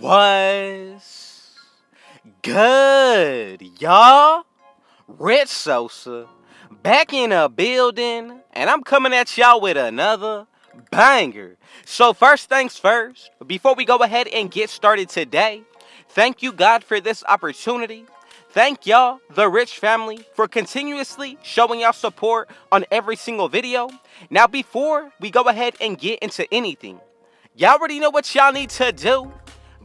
What's good, y'all? Rich Sosa back in a building, and I'm coming at y'all with another banger. So first things first, before we go ahead and get started today, thank you God for this opportunity. Thank y'all, the Rich family, for continuously showing y'all support on every single video. Now before we go ahead and get into anything, y'all already know what y'all need to do.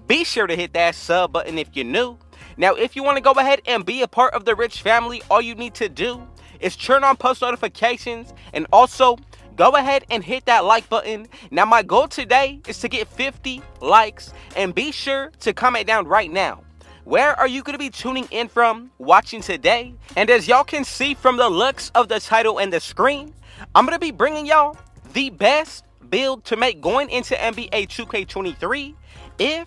Be sure to hit that sub button if you're new. Now, if you want to go ahead and be a part of the Rich family, all you need to do is turn on post notifications and also go ahead and hit that like button. Now, my goal today is to get 50 likes, and be sure to comment down right now. Where are you going to be tuning in from, watching today? And as y'all can see from the looks of the title and the screen, I'm going to be bringing y'all the best build to make going into NBA 2K23 if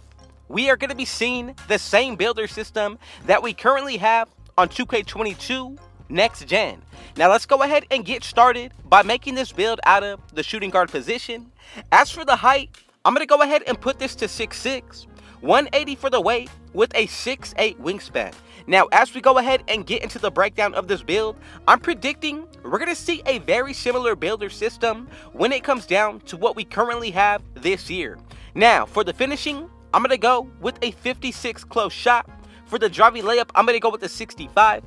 we are going to be seeing the same builder system that we currently have on 2K22 Next Gen. Now let's go ahead and get started by making this build out of the shooting guard position. As for the height, I'm going to go ahead and put this to 6'6", 180 for the weight with a 6'8" wingspan. Now as we go ahead and get into the breakdown of this build, I'm predicting we're going to see a very similar builder system when it comes down to what we currently have this year. Now for the finishing, I'm going to go with a 56 close shot. For the driving layup, I'm going to go with a 65.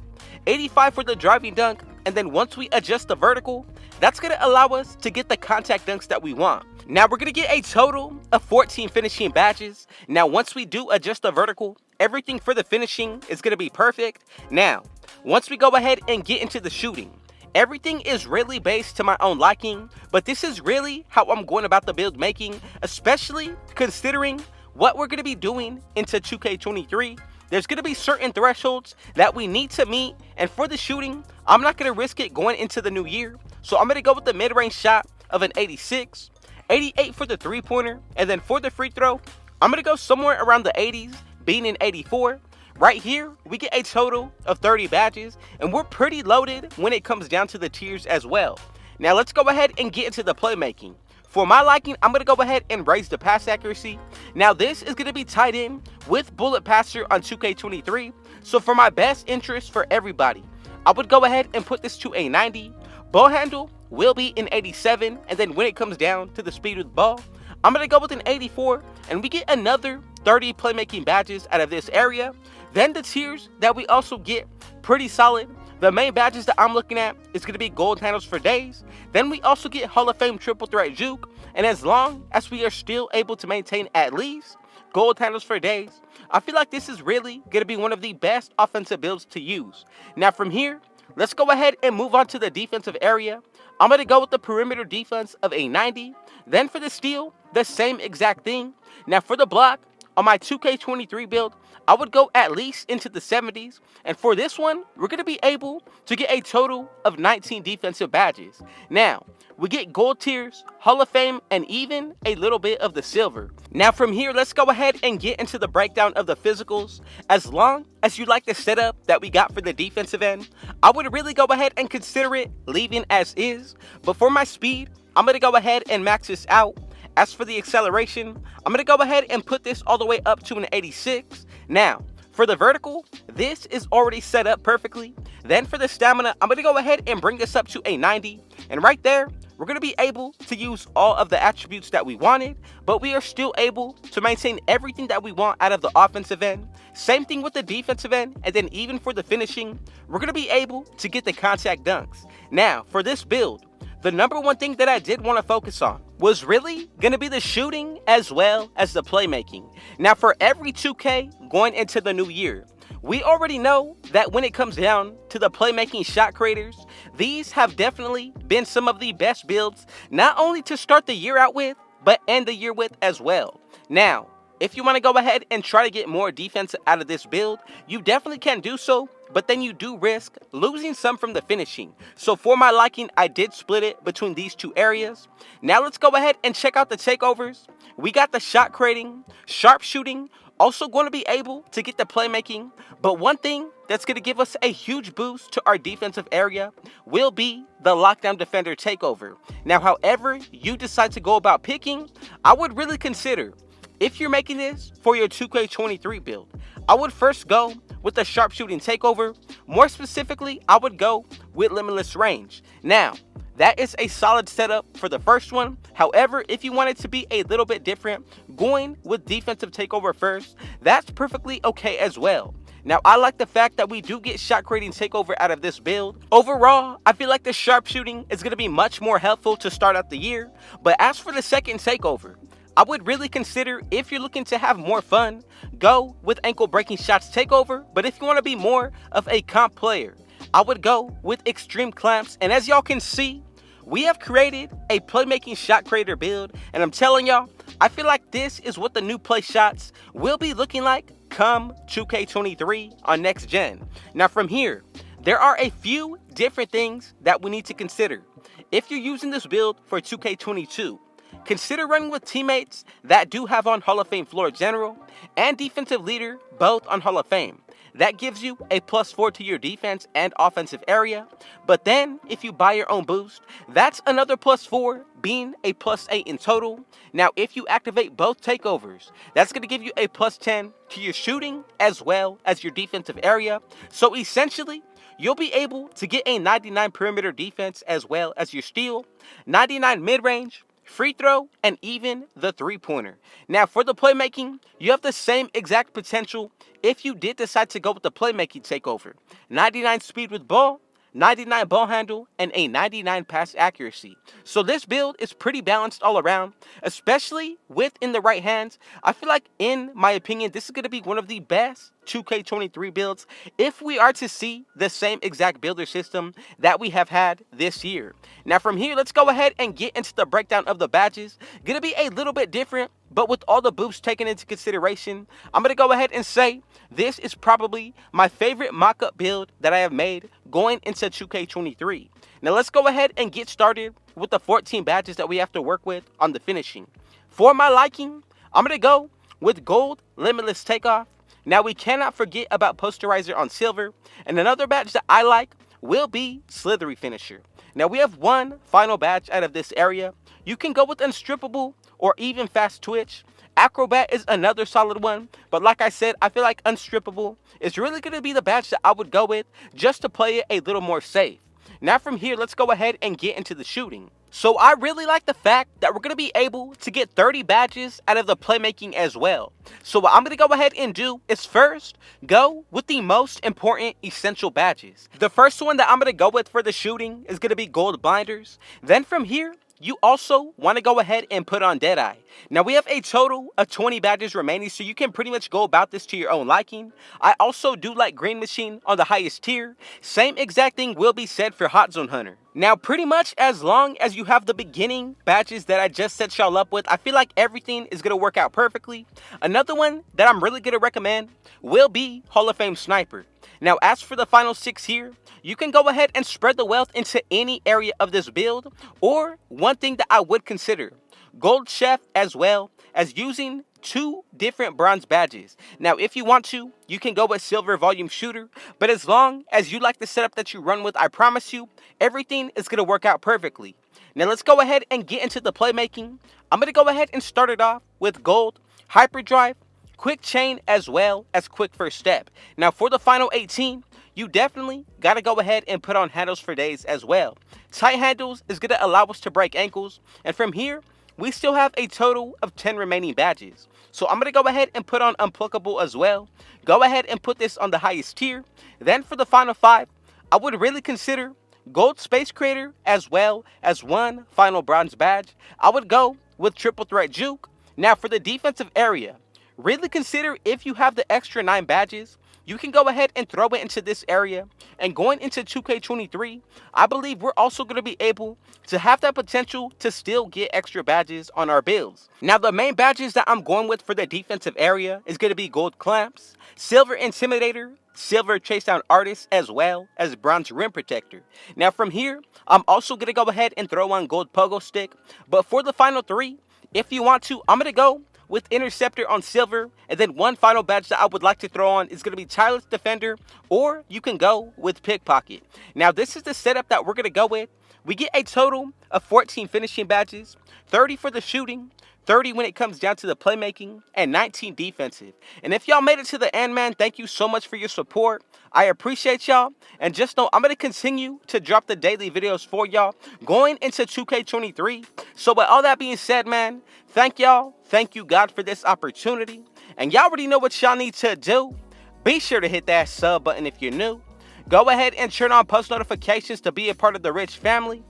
85 for the driving dunk. And then once we adjust the vertical, that's going to allow us to get the contact dunks that we want. Now we're going to get a total of 14 finishing badges. Now once we do adjust the vertical, everything for the finishing is going to be perfect. Now, once we go ahead and get into the shooting, everything is really based to my own liking, but this is really how I'm going about the build making, especially considering what we're going to be doing into 2K23. There's going to be certain thresholds that we need to meet, and for the shooting, I'm not going to risk it going into the new year. So I'm going to go with the mid-range shot of an 86, 88 for the three-pointer, and then for the free throw, I'm going to go somewhere around the 80s, being an 84. Right here, we get a total of 30 badges, and we're pretty loaded when it comes down to the tiers as well. Now let's go ahead and get into the playmaking. For my liking, I'm going to go ahead and raise the pass accuracy. Now this is going to be tied in with bullet passer on 2K23. So for my best interest for everybody, I would go ahead and put this to a 90. Ball handle will be an 87. And then when it comes down to the speed with the ball, I'm going to go with an 84. And we get another 30 playmaking badges out of this area. Then the tiers that we also get pretty solid. The main badges that I'm looking at is going to be gold handles for days. Then we also get Hall of Fame triple threat juke. And as long as we are still able to maintain at least gold handles for days, I feel like this is really going to be one of the best offensive builds to use. Now from here, let's go ahead and move on to the defensive area. I'm going to go with the perimeter defense of a 90. Then for the steal, the same exact thing. Now for the block, on my 2K23 build, I would go at least into the 70s. And for this one, we're going to be able to get a total of 19 defensive badges. Now, we get gold tiers, Hall of Fame, and even a little bit of the silver. Now from here, let's go ahead and get into the breakdown of the physicals. As long as you like the setup that we got for the defensive end, I would really go ahead and consider it leaving as is. But for my speed, I'm going to go ahead and max this out. As for the acceleration, I'm going to go ahead and put this all the way up to an 86. Now, for the vertical, this is already set up perfectly. Then for the stamina, I'm going to go ahead and bring this up to a 90. And right there, we're going to be able to use all of the attributes that we wanted, but we are still able to maintain everything that we want out of the offensive end. Same thing with the defensive end, and then even for the finishing, we're going to be able to get the contact dunks. Now, for this build, the number one thing that I did want to focus on was really going to be the shooting as well as the playmaking. Now for every 2K going into the new year, we already know that when it comes down to the playmaking shot creators, these have definitely been some of the best builds, not only to start the year out with, but end the year with as well. Now, if you want to go ahead and try to get more defense out of this build, you definitely can do so, but then you do risk losing some from the finishing. So for my liking, I did split it between these two areas. Now let's go ahead and check out the takeovers. We got the shot creating, sharpshooting, also going to be able to get the playmaking. But one thing that's going to give us a huge boost to our defensive area will be the lockdown defender takeover. Now, however you decide to go about picking, I would really consider, if you're making this for your 2K23 build, I would first go with the sharpshooting takeover. More specifically, I would go with limitless range. Now, that is a solid setup for the first one. However, if you want it to be a little bit different, going with defensive takeover first, that's perfectly okay as well. Now, I like the fact that we do get shot creating takeover out of this build. Overall, I feel like the sharpshooting is going to be much more helpful to start out the year. But as for the second takeover, I would really consider, if you're looking to have more fun, go with ankle breaking shots takeover. But if you want to be more of a comp player, I would go with extreme clamps. And as y'all can see, we have created a playmaking shot creator build, and I'm telling y'all, I feel like this is what the new play shots will be looking like come 2K23 on next gen. Now from here, there are a few different things that we need to consider. If you're using this build for 2K22, consider running with teammates that do have on Hall of Fame floor general and defensive leader both on Hall of Fame. That gives you a +4 to your defense and offensive area. But then, if you buy your own boost, that's another +4, being a +8 in total. Now, if you activate both takeovers, that's going to give you a +10 to your shooting as well as your defensive area. So essentially, you'll be able to get a 99 perimeter defense as well as your steal, 99 mid-range, free throw, and even the three-pointer. Now, for the playmaking, you have the same exact potential if you did decide to go with the playmaking takeover. 99 speed with ball, 99 ball handle, and a 99 pass accuracy. So this build is pretty balanced all around, especially with in the right hands. I feel like, in my opinion, this is going to be one of the best 2K23 builds if we are to see the same exact builder system that we have had this year. Now from here, let's go ahead and get into the breakdown of the badges. Gonna be a little bit different, but with all the boosts taken into consideration, I'm gonna go ahead and say this is probably my favorite mock-up build that I have made going into 2K23. Now let's go ahead and get started with the 14 badges that we have to work with on the finishing. For my liking, I'm gonna go with gold limitless takeoff. Now we cannot forget about posterizer on silver, and another badge that I like will be slithery finisher. Now we have one final badge out of this area. You can go with unstrippable or even fast twitch. Acrobat is another solid one, but like I said, I feel like unstrippable is really going to be the badge that I would go with just to play it a little more safe. Now from here, let's go ahead and get into the shooting. So I really like the fact that we're going to be able to get 30 badges out of the playmaking as well. So what I'm going to go ahead and do is first go with the most important essential badges. The first one that I'm going to go with for the shooting is going to be gold blinders. Then from here, you also want to go ahead and put on Deadeye. Now we have a total of 20 badges remaining, so you can pretty much go about this to your own liking. I also do like Green Machine on the highest tier. Same exact thing will be said for Hot Zone Hunter. Now pretty much as long as you have the beginning badges that I just set y'all up with, I feel like everything is going to work out perfectly. Another one that I'm really going to recommend will be Hall of Fame Sniper. Now as for the final 6 here, you can go ahead and spread the wealth into any area of this build, or one thing that I would consider, Gold Chef, as well as using 2 different bronze badges. Now if you want to, you can go with Silver Volume Shooter, but as long as you like the setup that you run with, I promise you, everything is going to work out perfectly. Now let's go ahead and get into the playmaking. I'm going to go ahead and start it off with Gold, Hyperdrive, Quick Chain, as well as Quick First Step. Now for the final 18, you definitely got to go ahead and put on handles for days as well. Tight handles is going to allow us to break ankles. And from here, we still have a total of 10 remaining badges. So I'm going to go ahead and put on unpluckable as well. Go ahead and put this on the highest tier. Then for the final 5, I would really consider Gold Space Creator as well as one final bronze badge. I would go with Triple Threat Juke. Now for the defensive area, really consider if you have the extra 9 badges, you can go ahead and throw it into this area. And going into 2K23, I believe we're also going to be able to have that potential to still get extra badges on our builds. Now the main badges that I'm going with for the defensive area is going to be Gold Clamps, Silver Intimidator, Silver Chase Down Artist, as well as Bronze Rim Protector. Now from here, I'm also going to go ahead and throw on Gold Pogo Stick. But for the final 3, if you want to, I'm going to go with Interceptor on silver, and then one final badge that I would like to throw on is going to be Tireless Defender, or you can go with Pickpocket. Now this is the setup that we're going to go with. We get a total of 14 finishing badges, 30 for the shooting, 30 when it comes down to the playmaking, and 19 defensive. And if y'all made it to the end, man, thank you so much for your support. I appreciate y'all. And just know I'm going to continue to drop the daily videos for y'all going into 2K23. So with all that being said, man, thank y'all. Thank you, God, for this opportunity. And y'all already know what y'all need to do. Be sure to hit that sub button if you're new. Go ahead and turn on post notifications to be a part of the Rich family.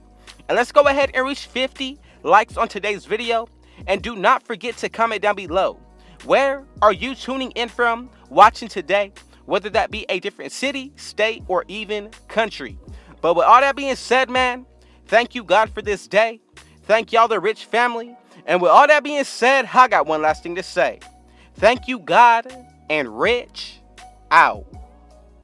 And let's go ahead and reach 50 likes on today's video. And do not forget to comment down below. Where are you tuning in from, watching today? Whether that be a different city, state, or even country. But with all that being said, man, thank you, God, for this day. Thank y'all, the Rich family. And with all that being said, I got one last thing to say. Thank you, God, and Rich out.